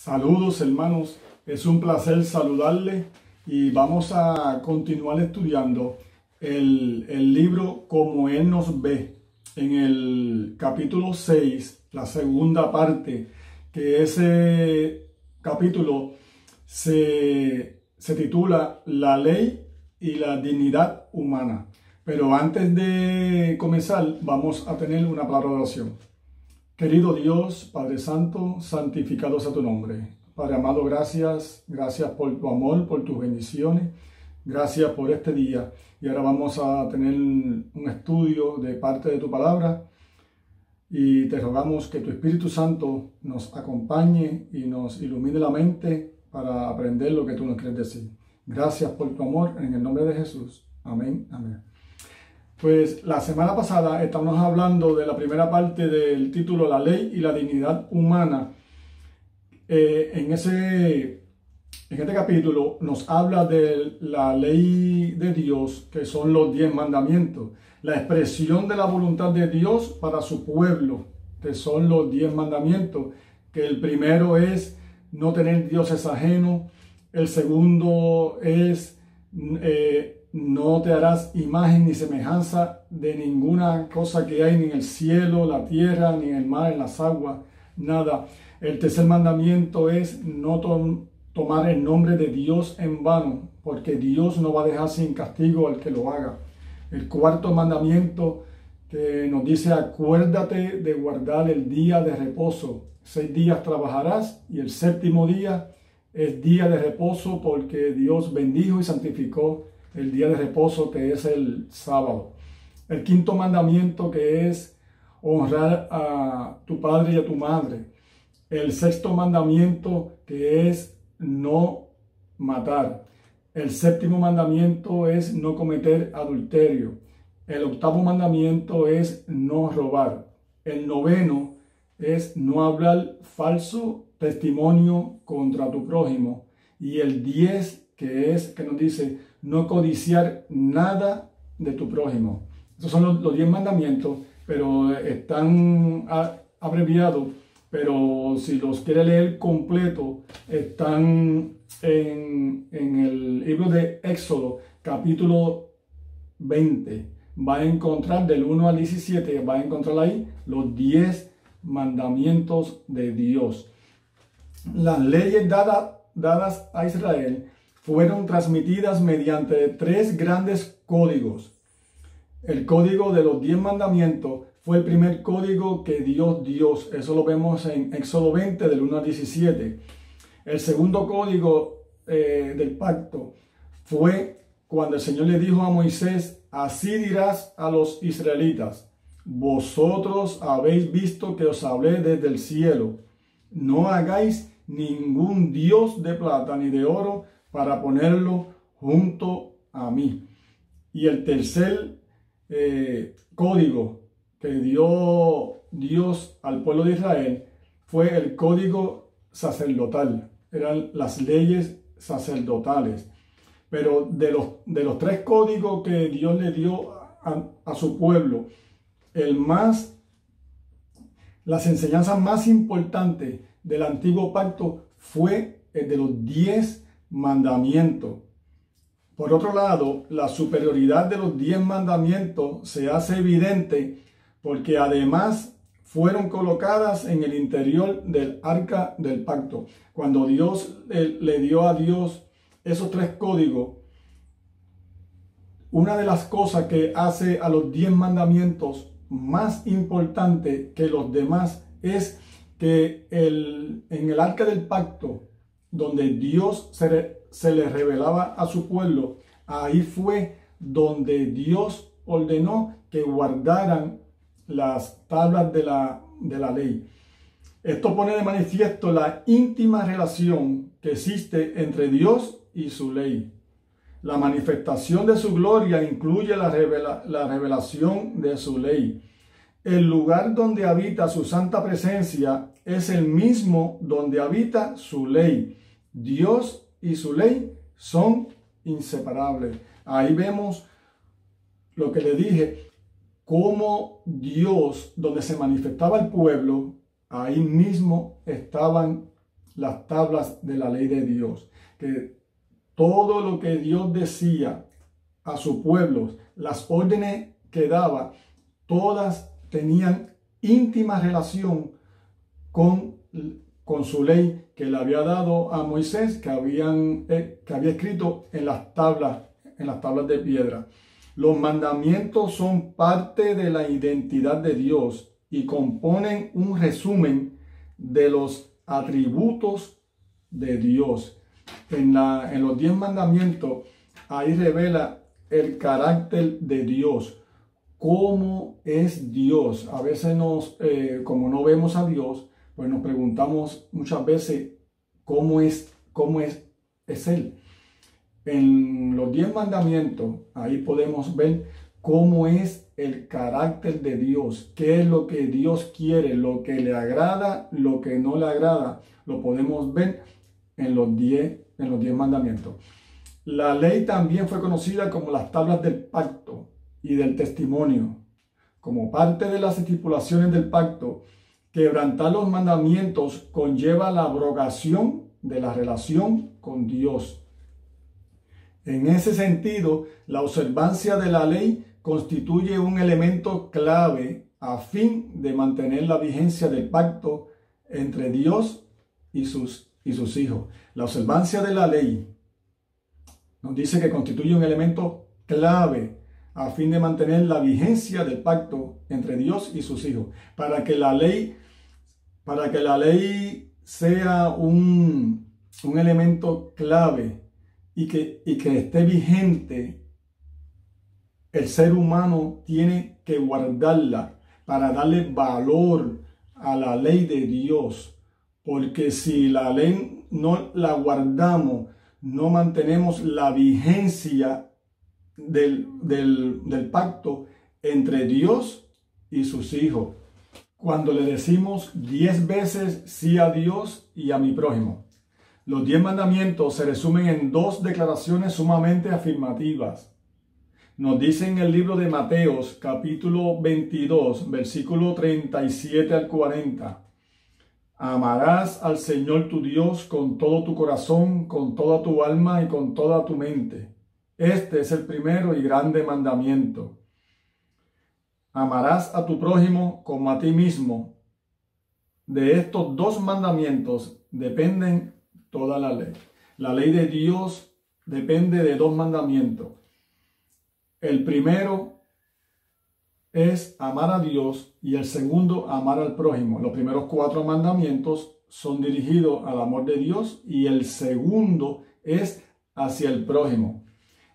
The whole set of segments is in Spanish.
Saludos hermanos, es un placer saludarles y vamos a continuar estudiando el libro Como Él nos ve, en el capítulo 6, la segunda parte, que ese capítulo se titula La ley y la dignidad humana. Pero antes de comenzar vamos a tener una palabra de oración. Querido Dios, Padre Santo, santificado sea tu nombre. Padre amado, gracias por tu amor, por tus bendiciones, gracias por este día. Y ahora vamos a tener un estudio de parte de tu palabra y te rogamos que tu Espíritu Santo nos acompañe y nos ilumine la mente para aprender lo que tú nos quieres decir. Gracias por tu amor, en el nombre de Jesús. Amén, amén. Pues la semana pasada estamos hablando de la primera parte del título La ley y la dignidad humana. En este capítulo nos habla de la ley de Dios, que son los 10 mandamientos, la expresión de la voluntad de Dios para su pueblo, que son los 10 mandamientos, que el primero es no tener dioses ajenos, el segundo es no te harás imagen ni semejanza de ninguna cosa que hay ni en el cielo, la tierra, ni en el mar, en las aguas, nada. El tercer mandamiento es no tomar el nombre de Dios en vano, porque Dios no va a dejar sin castigo al que lo haga. El cuarto mandamiento que nos dice: acuérdate de guardar el día de reposo. 6 días trabajarás y el séptimo día es día de reposo, porque Dios bendijo y santificó el día de reposo, que es el sábado. El quinto mandamiento, que es honrar a tu padre y a tu madre. El sexto mandamiento, que es no matar. El séptimo mandamiento es no cometer adulterio. El octavo mandamiento es no robar. El noveno es no hablar falso testimonio contra tu prójimo. Y el 10, que nos dice no codiciar nada de tu prójimo. Estos son los 10 mandamientos, pero están abreviados. Pero si los quiere leer completo, están en el libro de Éxodo, capítulo 20. Va a encontrar del 1 al 17, va a encontrar ahí los 10 mandamientos de Dios. Las leyes dadas a Israel fueron transmitidas mediante 3 grandes códigos. El código de los 10 mandamientos fue el primer código que Dios. Eso lo vemos en Éxodo 20, del 1 al 17. El segundo código del pacto fue cuando el Señor le dijo a Moisés: así dirás a los israelitas, vosotros habéis visto que os hablé desde el cielo. No hagáis ningún dios de plata ni de oro para ponerlo junto a mí. Y el tercer código que dio Dios al pueblo de Israel fue el código sacerdotal. Eran las leyes sacerdotales. Pero de los 3 códigos que Dios le dio a su pueblo, las enseñanzas más importantes del antiguo pacto fue el de los 10 mandamientos. Por otro lado, la superioridad de los 10 mandamientos se hace evidente porque además fueron colocadas en el interior del arca del pacto. Cuando Dios le dio a Dios esos 3 códigos, una de las cosas que hace a los 10 mandamientos más importante que los demás es que en el arca del pacto, donde Dios se le revelaba a su pueblo, ahí fue donde Dios ordenó que guardaran las tablas de la ley. Esto pone de manifiesto la íntima relación que existe entre Dios y su ley. La manifestación de su gloria incluye la revelación de su ley. El lugar donde habita su santa presencia es el mismo donde habita su ley. Dios y su ley son inseparables. Ahí vemos lo que le dije, cómo Dios, donde se manifestaba el pueblo, ahí mismo estaban las tablas de la ley de Dios. Que todo lo que Dios decía a su pueblo, las órdenes que daba, todas tenían íntima relación con su ley que le había dado a Moisés, que había escrito en las tablas de piedra. Los mandamientos son parte de la identidad de Dios y componen un resumen de los atributos de Dios. En los 10 mandamientos, ahí revela el carácter de Dios. ¿Cómo es Dios? A veces como no vemos a Dios, pues nos preguntamos muchas veces cómo es Él. En los 10 mandamientos, ahí podemos ver cómo es el carácter de Dios, qué es lo que Dios quiere, lo que le agrada, lo que no le agrada, lo podemos ver en los 10 mandamientos. La ley también fue conocida como las tablas del pacto y del testimonio. Como parte de las estipulaciones del pacto, quebrantar los mandamientos conlleva la abrogación de la relación con Dios. En ese sentido, la observancia de la ley constituye un elemento clave a fin de mantener la vigencia del pacto entre Dios y sus hijos. La observancia de la ley nos dice que constituye un elemento clave a fin de mantener la vigencia del pacto entre Dios y sus hijos. Para que la ley sea un elemento clave y que esté vigente, el ser humano tiene que guardarla para darle valor a la ley de Dios. Porque si la ley no la guardamos, no mantenemos la vigencia del pacto entre Dios y sus hijos. Cuando le decimos 10 veces sí a Dios y a mi prójimo. Los 10 mandamientos se resumen en 2 declaraciones sumamente afirmativas. Nos dice en el libro de Mateos, capítulo 22, versículo 37 al 40. Amarás al Señor tu Dios con todo tu corazón, con toda tu alma y con toda tu mente. Este es el primero y grande mandamiento. Amarás a tu prójimo como a ti mismo. De estos 2 mandamientos dependen toda la ley. La ley de Dios depende de 2 mandamientos. El primero es amar a Dios y el segundo amar al prójimo. Los primeros 4 mandamientos son dirigidos al amor de Dios y el segundo es hacia el prójimo.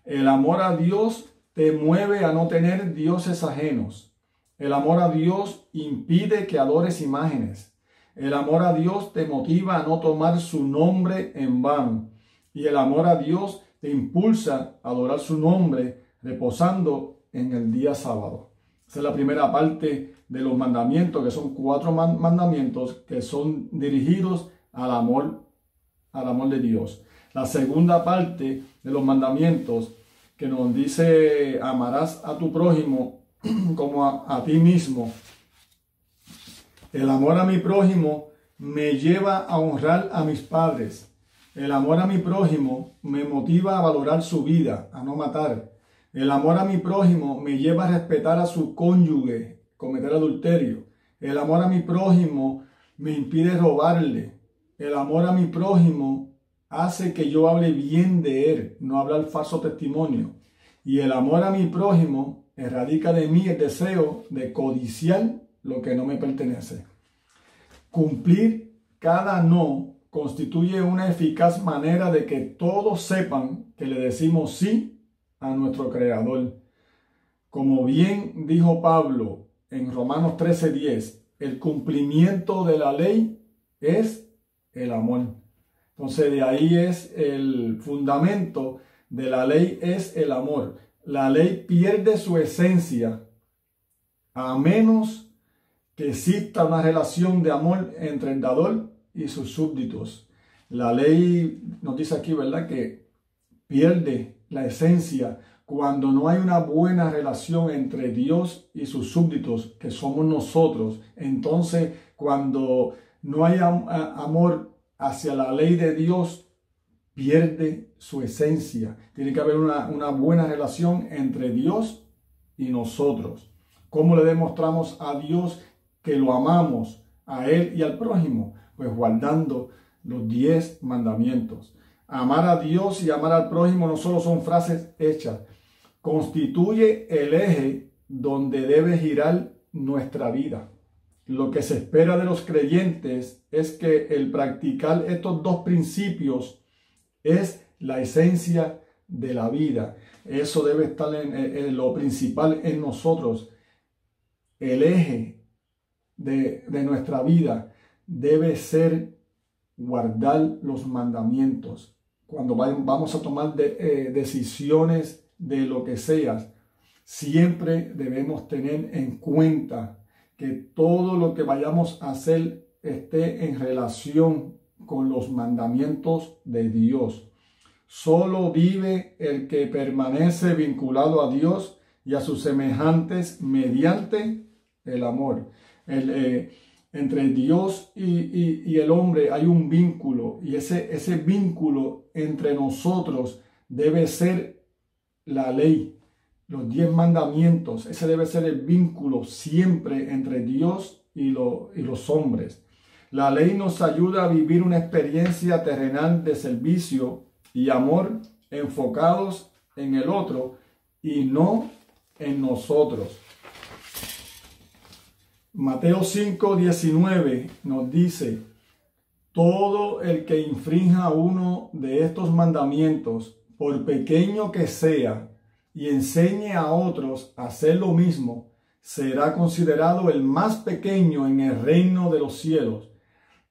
El amor a Dios te mueve a no tener dioses ajenos. El amor a Dios impide que adores imágenes. El amor a Dios te motiva a no tomar su nombre en vano. Y el amor a Dios te impulsa a adorar su nombre reposando en el día sábado. Esa es la primera parte de los mandamientos, que son 4 mandamientos que son dirigidos al amor de Dios. La segunda parte de los mandamientos que nos dice amarás a tu prójimo como a ti mismo. El amor a mi prójimo me lleva a honrar a mis padres. El amor a mi prójimo me motiva a valorar su vida, a no matar. El amor a mi prójimo me lleva a respetar a su cónyuge, cometer adulterio. El amor a mi prójimo me impide robarle. El amor a mi prójimo hace que yo hable bien de él, no hablar falso testimonio. Y el amor a mi prójimo erradica de mí el deseo de codiciar lo que no me pertenece. Cumplir cada no constituye una eficaz manera de que todos sepan que le decimos sí a nuestro Creador. Como bien dijo Pablo en Romanos 13:10, el cumplimiento de la ley es el amor. Entonces de ahí es el fundamento de la ley, es el amor. La ley pierde su esencia a menos que exista una relación de amor entre el dador y sus súbditos. La ley nos dice aquí, ¿verdad?, que pierde la esencia cuando no hay una buena relación entre Dios y sus súbditos, que somos nosotros. Entonces, cuando no hay amor hacia la ley de Dios, pierde su esencia. Tiene que haber una buena relación entre Dios y nosotros. ¿Cómo le demostramos a Dios que lo amamos a Él y al prójimo? Pues guardando los 10 mandamientos. Amar a Dios y amar al prójimo no solo son frases hechas, constituye el eje donde debe girar nuestra vida. Lo que se espera de los creyentes es que el practicar estos 2 principios es la esencia de la vida. Eso debe estar en lo principal en nosotros. El eje de nuestra vida debe ser guardar los mandamientos. Cuando vamos a tomar decisiones de lo que sea, siempre debemos tener en cuenta que todo lo que vayamos a hacer esté en relación con los mandamientos de Dios. Solo vive el que permanece vinculado a Dios y a sus semejantes mediante el amor. Entre Dios y el hombre hay un vínculo, y ese vínculo entre nosotros debe ser la ley, los 10 mandamientos. Ese debe ser el vínculo siempre entre Dios y los hombres. La ley nos ayuda a vivir una experiencia terrenal de servicio y amor enfocados en el otro y no en nosotros. Mateo 5:19 nos dice: todo el que infrinja uno de estos mandamientos, por pequeño que sea, y enseñe a otros a hacer lo mismo, será considerado el más pequeño en el reino de los cielos.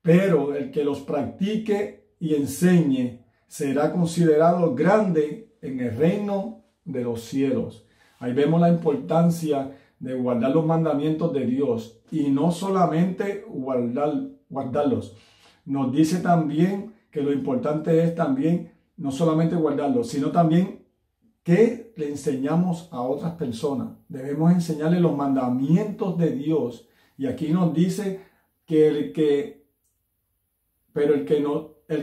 Pero el que los practique y enseñe será considerado grande en el reino de los cielos. Ahí vemos la importancia de guardar los mandamientos de Dios, y no solamente guardarlos. Nos dice también que lo importante es también no solamente guardarlos, sino también que le enseñamos a otras personas. Debemos enseñarle los mandamientos de Dios, y aquí nos dice que el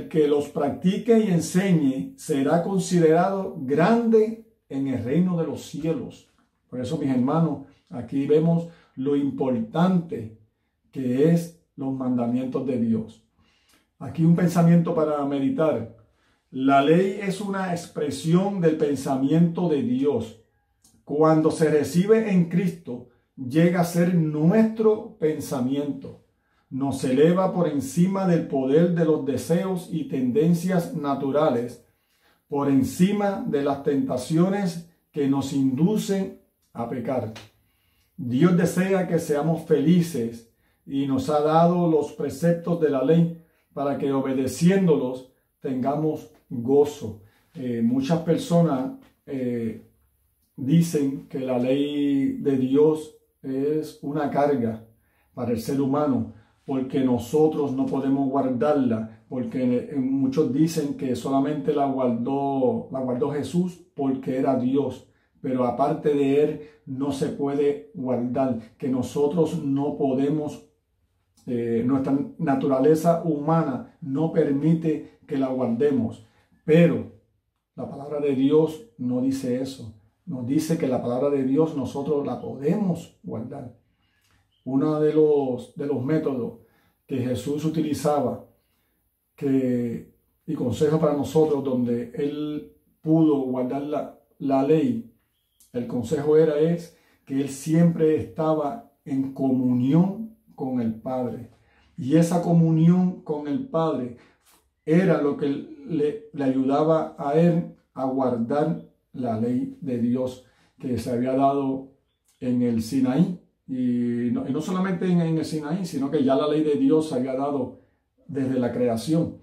que los practique y enseñe será considerado grande en el reino de los cielos. Por eso, mis hermanos, aquí vemos lo importante que es los mandamientos de Dios. Aquí un pensamiento para meditar. La ley es una expresión del pensamiento de Dios. Cuando se recibe en Cristo, llega a ser nuestro pensamiento. Nos eleva por encima del poder de los deseos y tendencias naturales, por encima de las tentaciones que nos inducen a pecar. Dios desea que seamos felices y nos ha dado los preceptos de la ley para que, obedeciéndolos, tengamos gozo. Muchas personas dicen que la ley de Dios es una carga para el ser humano, porque nosotros no podemos guardarla, porque muchos dicen que solamente la guardó Jesús porque era Dios, pero aparte de Él no se puede guardar, que nosotros no podemos, nuestra naturaleza humana no permite que la guardemos, pero la palabra de Dios no dice eso. Nos dice que la palabra de Dios nosotros la podemos guardar. Uno de los métodos que Jesús utilizaba y consejo para nosotros donde Él pudo guardar la ley, el consejo es que Él siempre estaba en comunión con el Padre. Y esa comunión con el Padre era lo que le ayudaba a Él a guardar la ley de Dios que se había dado en el Sinaí. Y no solamente en el Sinaí, sino que ya la ley de Dios se había dado desde la creación.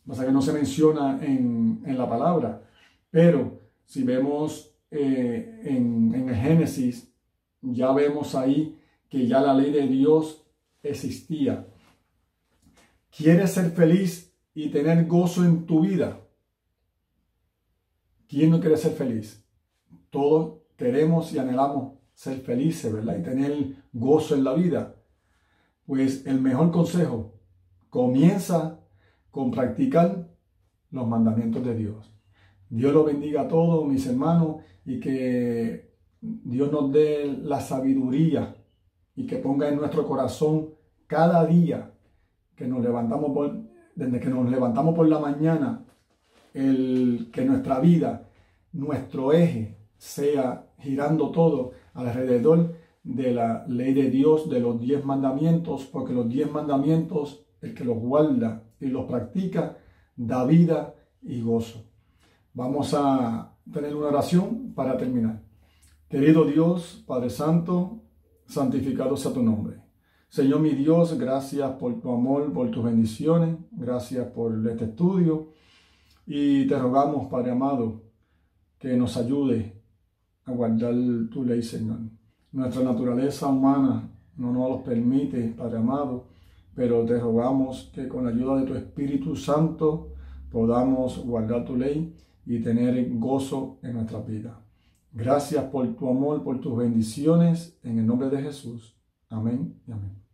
O sea que no se menciona en la palabra. Pero si vemos en el Génesis, ya vemos ahí que ya la ley de Dios existía. ¿Quieres ser feliz y tener gozo en tu vida? ¿Quién no quiere ser feliz? Todos queremos y anhelamos ser felices, ¿verdad? Y tener gozo en la vida. Pues el mejor consejo: comienza con practicar los mandamientos de Dios. Dios los bendiga a todos, mis hermanos, y que Dios nos dé la sabiduría y que ponga en nuestro corazón cada día que nos levantamos desde que nos levantamos por la mañana, que nuestra vida, nuestro eje sea girando todo alrededor de la ley de Dios, de los 10 mandamientos, porque los 10 mandamientos, el que los guarda y los practica, da vida y gozo. Vamos a tener una oración para terminar. Querido Dios, Padre Santo, santificado sea tu nombre. Señor mi Dios, gracias por tu amor, por tus bendiciones, gracias por este estudio y te rogamos, Padre amado, que nos ayude a guardar tu ley, Señor. Nuestra naturaleza humana no nos lo permite, Padre amado, pero te rogamos que con la ayuda de tu Espíritu Santo podamos guardar tu ley y tener gozo en nuestra vida. Gracias por tu amor, por tus bendiciones, en el nombre de Jesús. Amén y amén.